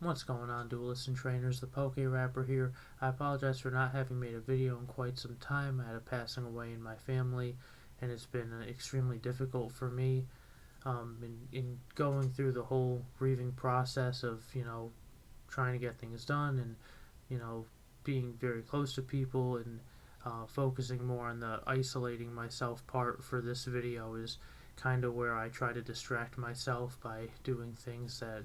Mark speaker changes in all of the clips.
Speaker 1: What's going on, duelists and trainers? The Poke Rapper here. I apologize for not having made a video in quite some time. I had a passing away in my family, and it's been extremely difficult for me in going through the whole grieving process of, trying to get things done and, being very close to people and focusing more on the isolating myself part for this video is kind of where I try to distract myself by doing things that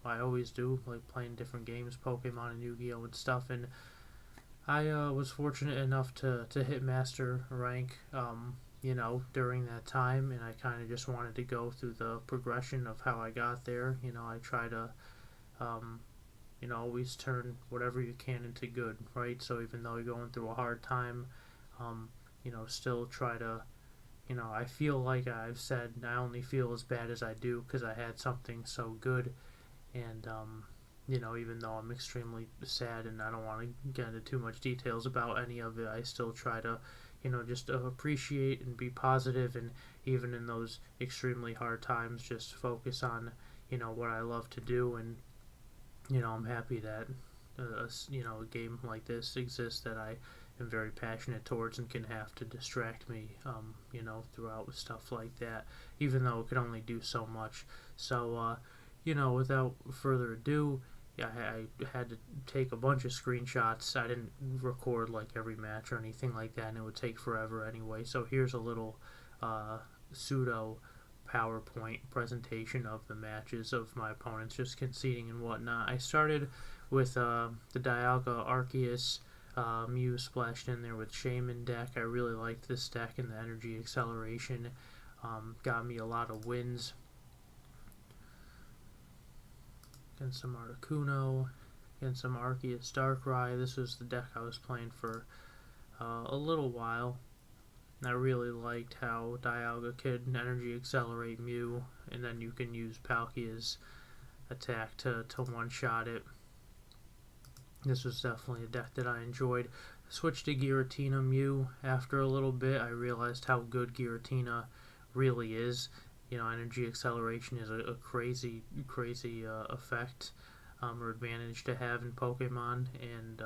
Speaker 1: I always do, like playing different games, Pokemon and Yu-Gi-Oh! And stuff, and I was fortunate enough to hit Master rank, during that time, and I kind of just wanted to go through the progression of how I got there. I try to, always turn whatever you can into good, right? So even though you're going through a hard time, still try to, I feel like I've said I only feel as bad as I do because I had something so good. And even though I'm extremely sad and I don't want to get into too much details about any of it, I still try to just appreciate and be positive, and even in those extremely hard times just focus on what I love to do. And I'm happy that a game like this exists that I am very passionate towards and can have to distract me throughout stuff like that, even though it could only do so much. So without further ado, I had to take a bunch of screenshots. I didn't record like every match or anything like that, and it would take forever anyway. So here's a little pseudo PowerPoint presentation of the matches of my opponents just conceding and whatnot. I started with the Dialga Arceus Mew splashed in there with Shaman deck. I really liked this deck, and the energy acceleration got me a lot of wins against some Articuno, against some Arceus Darkrai. This was the deck I was playing for a little while. And I really liked how Dialga could energy accelerate Mew, and then you can use Palkia's attack to one-shot it. This was definitely a deck that I enjoyed. Switched to Giratina Mew after a little bit. I realized how good Giratina really is. Energy acceleration is a crazy effect or advantage to have in Pokemon, and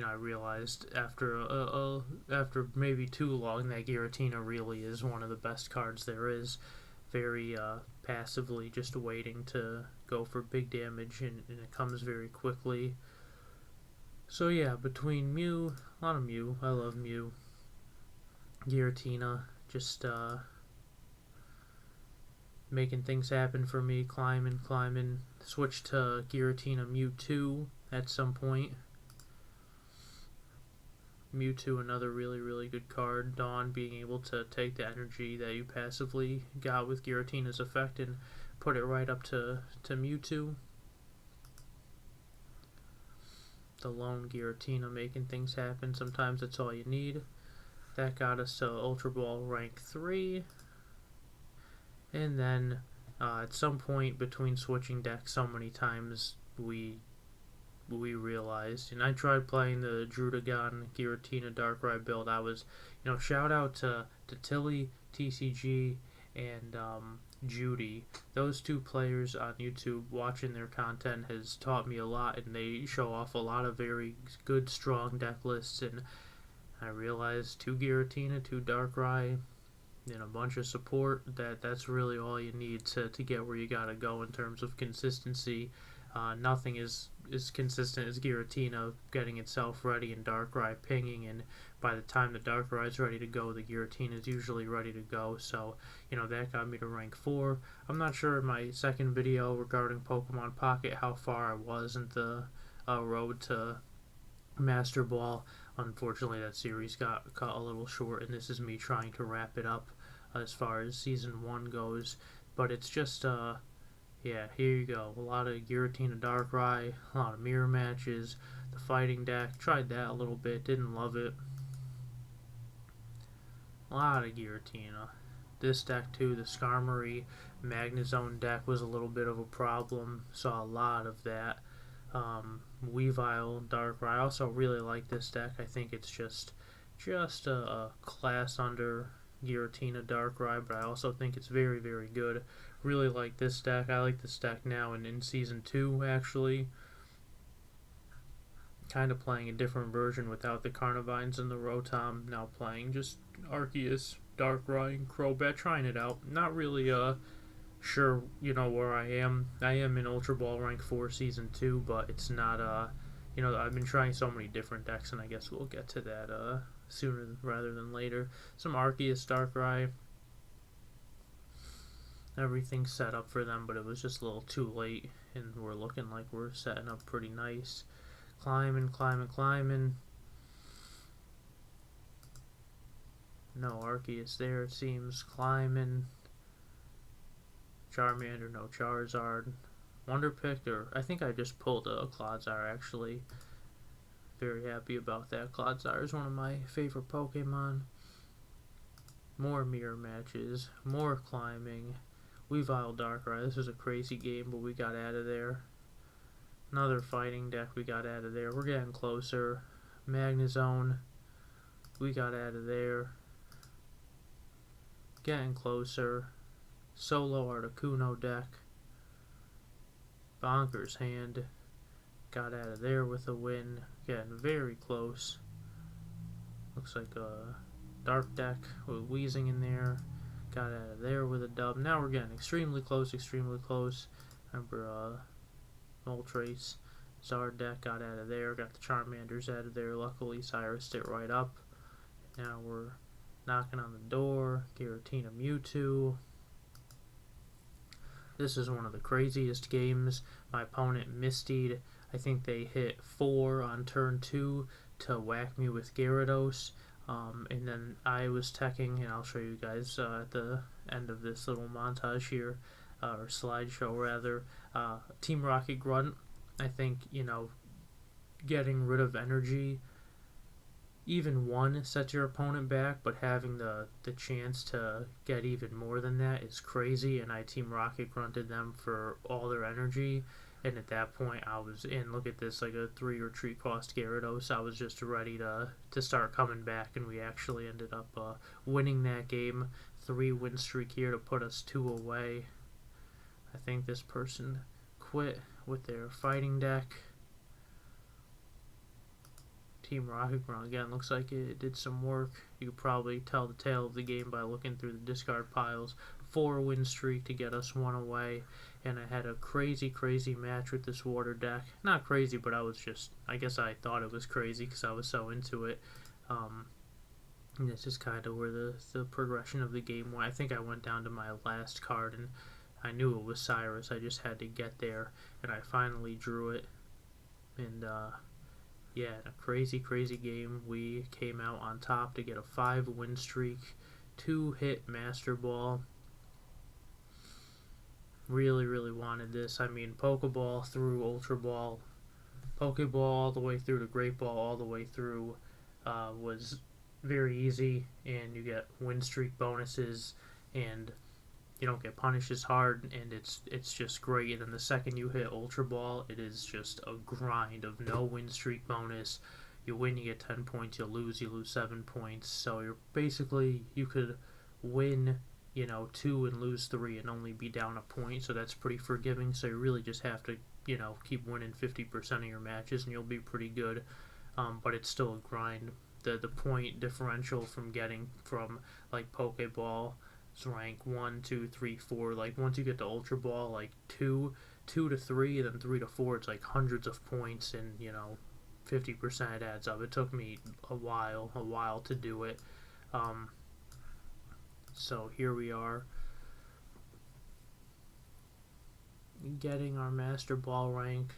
Speaker 1: I realized after maybe too long that Giratina really is one of the best cards there is. Very passively just waiting to go for big damage, and it comes very quickly. So yeah, between Mew, a lot of Mew, I love Mew, Giratina, just making things happen for me, climbing. Switched to Giratina Mewtwo at some point. Mewtwo, another really good card. Dawn, being able to take the energy that you passively got with Giratina's effect and put it right up to Mewtwo. The lone Giratina making things happen. Sometimes that's all you need. That got us to Ultra Ball rank 3. And then at some point between switching decks so many times, we realized, and I tried playing the Druddigon Giratina Darkrai build. I was, shout out to Tilly, TCG, and Judy. Those two players on YouTube, watching their content has taught me a lot, and they show off a lot of very good, strong deck lists. And I realized 2 Giratina, 2 Darkrai, and a bunch of support, that's really all you need to get where you gotta go in terms of consistency. Nothing is as consistent as Giratina getting itself ready and Darkrai pinging, and by the time the Darkrai is ready to go, the Giratina is usually ready to go. So that got me to rank 4. I'm not sure in my second video regarding Pokemon Pocket how far I was in the road to Master Ball. Unfortunately, that series got cut a little short, and this is me trying to wrap it up as far as Season 1 goes. But it's just, yeah, here you go. A lot of Giratina Darkrai, a lot of mirror matches, the fighting deck. Tried that a little bit, didn't love it. A lot of Giratina. This deck too, the Skarmory Magnezone deck was a little bit of a problem. Saw a lot of that. Weavile, Darkrai. I also really like this deck. I think it's just a class under Giratina Darkrai, but I also think it's very good. Really like this deck. I like this deck now and in Season 2, actually. Kind of playing a different version without the Carnivines and the Rotom. Now playing just Arceus, Darkrai, Crobat, trying it out. Not really sure, where I am. I am in Ultra Ball Rank 4 Season 2, but it's not, I've been trying so many different decks, and I guess we'll get to that sooner rather than later. Some Arceus, Darkrai. Everything's set up for them, but it was just a little too late, and we're looking like we're setting up pretty nice. Climbing, climbing, climbing. No Arceus there, it seems. Climbing. Charmander, no Charizard. Wonder Picked, or I think I just pulled a Clodsire, actually. Very happy about that. Clodsire is one of my favorite Pokemon. More mirror matches. More climbing. Weavile Darkrai. This is a crazy game, but we got out of there. Another fighting deck we got out of there. We're getting closer. Magnezone. We got out of there. Getting closer. Solo Articuno deck. Bonkers Hand. Got out of there with a win. Getting very close. Looks like a dark deck with Weezing in there. Got out of there with a dub. Now we're getting extremely close, extremely close. Remember, Moltres. Zard deck got out of there. Got the Charmanders out of there. Luckily, Cyrus it right up. Now we're knocking on the door. Giratina Mewtwo. This is one of the craziest games. My opponent Mistied. I think they hit 4 on turn 2 to whack me with Gyarados. And then I was teching, and I'll show you guys at the end of this little montage here, or slideshow rather. Team Rocket Grunt, I think, getting rid of energy, even one sets your opponent back, but having the chance to get even more than that is crazy, and I Team Rocket Grunted them for all their energy. And at that point, I was in, look at this, like a 3 retreat cost Gyarados. I was just ready to start coming back, and we actually ended up winning that game. 3 win streak here to put us 2 away. I think this person quit with their fighting deck. Team Rocket Grunt, again, looks like it did some work. You could probably tell the tale of the game by looking through the discard piles. 4 win streak to get us 1 away. And I had a crazy, crazy match with this water deck. Not crazy, but I guess I thought it was crazy because I was so into it. And this is kind of where the progression of the game went. I think I went down to my last card, and I knew it was Cyrus. I just had to get there, and I finally drew it. And, yeah, in a crazy, crazy game, we came out on top to get a 5 win streak, 2-hit Master Ball. Really, really wanted this. I mean, Pokeball through Ultra Ball, Pokeball all the way through to Great Ball, all the way through was very easy, and you get win streak bonuses, and you don't get punished as hard, and it's just great. And then the second you hit Ultra Ball, it is just a grind of no win streak bonus. You win, you get 10 points. You lose 7 points. So you're basically, you could win 2 and lose 3 and only be down a point, so that's pretty forgiving. So you really just have to, keep winning 50% of your matches and you'll be pretty good. But it's still a grind. The point differential from getting from, like, Pokeball rank 1, 2, 3, 4, like, once you get to Ultra Ball, like, 2 to 3, and then 3 to 4, it's like hundreds of points, and, 50% adds up. It took me a while to do it. So here we are, getting our Master Ball rank.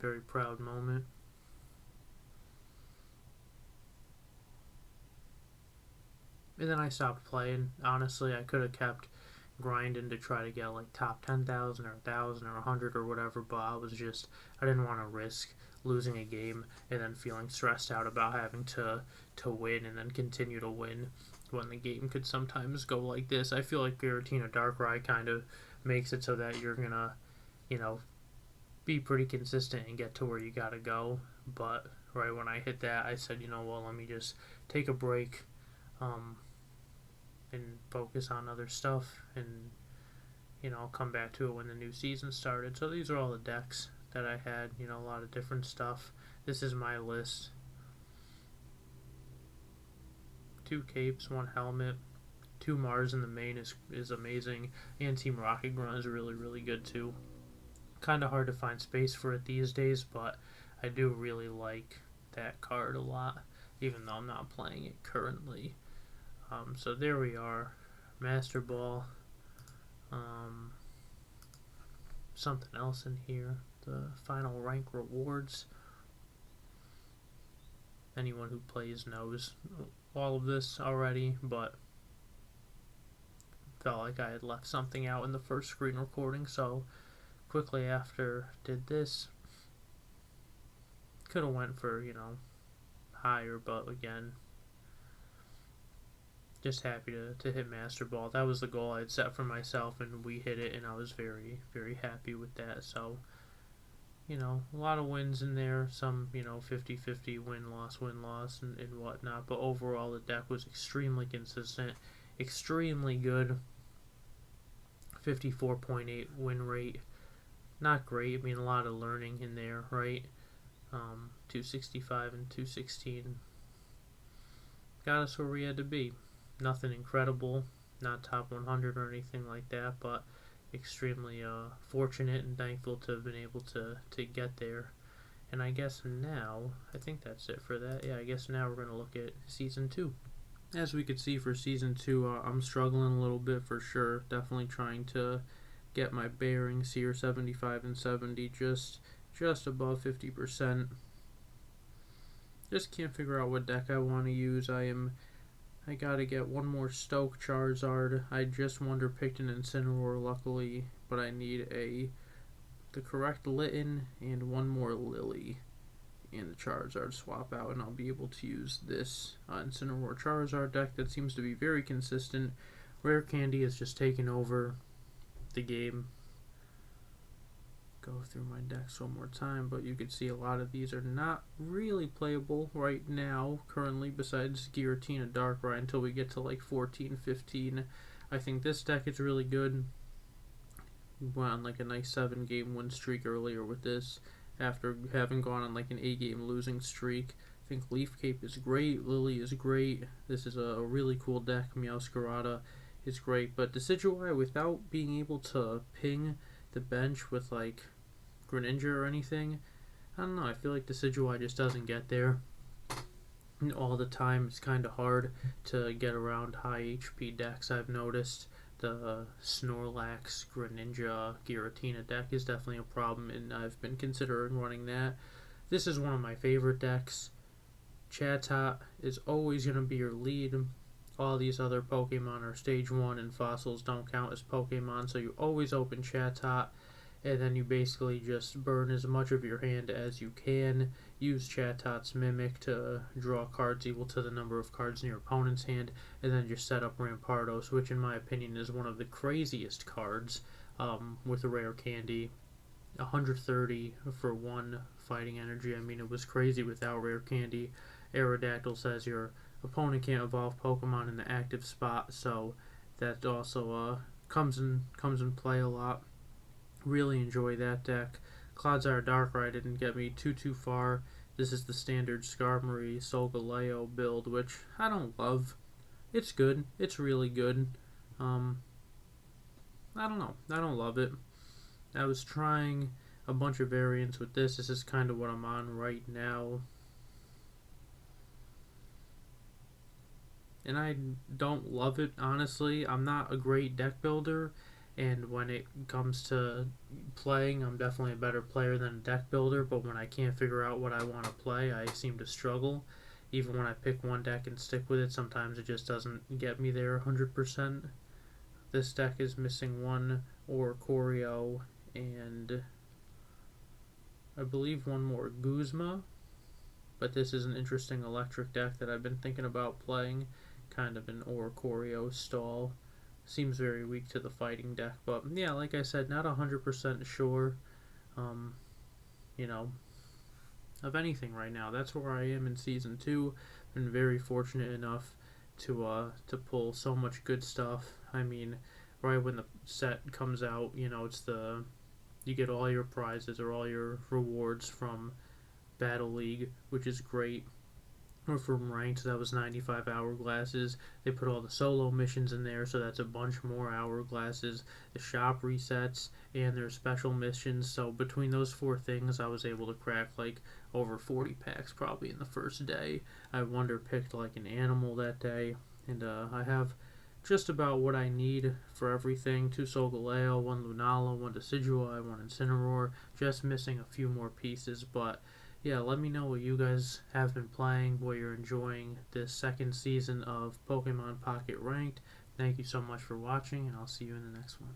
Speaker 1: Very proud moment. And then I stopped playing. Honestly, I could have kept grinding to try to get like top 10,000 or 1,000 or 100 or whatever, but I didn't want to risk losing a game and then feeling stressed out about having to win and then continue to win when the game could sometimes go like this. I feel like Giratina Darkrai kind of makes it so that you're gonna, be pretty consistent and get to where you gotta go. But right when I hit that, I said, let me just take a break, and focus on other stuff, and I'll come back to it when the new season started. So these are all the decks that I had, a lot of different stuff. This is my list. 2 capes, 1 helmet, 2 Mars in the main is amazing, and Team Rocket Grunt is really, really good too. Kind of hard to find space for it these days, but I do really like that card a lot, even though I'm not playing it currently. So there we are, Master Ball. Something else in here, the final rank rewards. Anyone who plays knows all of this already, but felt like I had left something out in the first screen recording, so quickly after did this. Could have went for, higher, but again, just happy to hit Master Ball. That was the goal I had set for myself, and we hit it, and I was very, very happy with that. So, a lot of wins in there, some, 50-50 win-loss, and whatnot, but overall the deck was extremely consistent, extremely good. 54.8 win rate. Not great. I mean, a lot of learning in there, right? 265 and 216 got us where we had to be. Nothing incredible, not top 100 or anything like that, but extremely fortunate and thankful to have been able to get there. And I guess now, I think that's it for that. Yeah, I guess now we're going to look at Season 2. As we could see for Season 2, I'm struggling a little bit for sure. Definitely trying to get my bearings here, 75 and 70, just above 50%. Just can't figure out what deck I want to use. I gotta get one more Stoke Charizard. I just Wonder picked an Incineroar, luckily, but I need the correct Litten and one more Lily and the Charizard swap out, and I'll be able to use this Incineroar Charizard deck that seems to be very consistent. Rare Candy has just taken over the game. Go through my decks one more time, but you can see a lot of these are not really playable right now currently, besides Giratina Darkrai, until we get to like 14, 15. I think this deck is really good. We went on like a nice 7-game win streak earlier with this, after having gone on like an 8-game losing streak. I think Leaf Cape is great, Lily is great. This is a really cool deck. Meowscarada is great, but Decidueye, without being able to ping the bench with like Greninja or anything, I don't know, I feel like Decidueye just doesn't get there all the time. It's kind of hard to get around high HP decks. I've noticed the Snorlax, Greninja, Giratina deck is definitely a problem, and I've been considering running that. This is one of my favorite decks. Chatot is always going to be your lead. All these other Pokemon are stage 1, and fossils don't count as Pokemon, so you always open Chatot, and then you basically just burn as much of your hand as you can. Use Chatot's Mimic to draw cards equal to the number of cards in your opponent's hand, and then just set up Rampardos, which in my opinion is one of the craziest cards with a Rare Candy. 130 for 1 fighting energy. I mean, it was crazy without Rare Candy. Aerodactyl says your opponent can't evolve Pokemon in the active spot, so that also comes in play a lot. Really enjoy that deck. Clodsire Darkrai didn't get me too far. This is the standard Skarmory Solgaleo build, which I don't love. It's good. It's really good. I don't know. I don't love it. I was trying a bunch of variants with this. This is kind of what I'm on right now. And I don't love it, honestly. I'm not a great deck builder, and when it comes to playing, I'm definitely a better player than a deck builder, but when I can't figure out what I want to play, I seem to struggle. Even when I pick one deck and stick with it, sometimes it just doesn't get me there 100%. This deck is missing one Oricorio and I believe one more Guzma, but this is an interesting electric deck that I've been thinking about playing. Kind of an Oricorio stall. Seems very weak to the fighting deck, but yeah, like I said, not 100% sure, of anything right now. That's where I am in Season 2. Been very fortunate enough to pull so much good stuff. I mean, right when the set comes out, it's you get all your prizes or all your rewards from Battle League, which is great. Or from ranked, that was 95 hourglasses. They put all the solo missions in there, so that's a bunch more hourglasses. The shop resets and there's special missions. So between those four things, I was able to crack like over 40 packs probably in the first day. I wonder picked like an animal that day, and I have just about what I need for everything. 2 Solgaleo, 1 Lunala, 1 Decidueye, 1 Incineroar. Just missing a few more pieces, but yeah, let me know what you guys have been playing, what you're enjoying this second season of Pokemon Pocket Ranked. Thank you so much for watching, and I'll see you in the next one.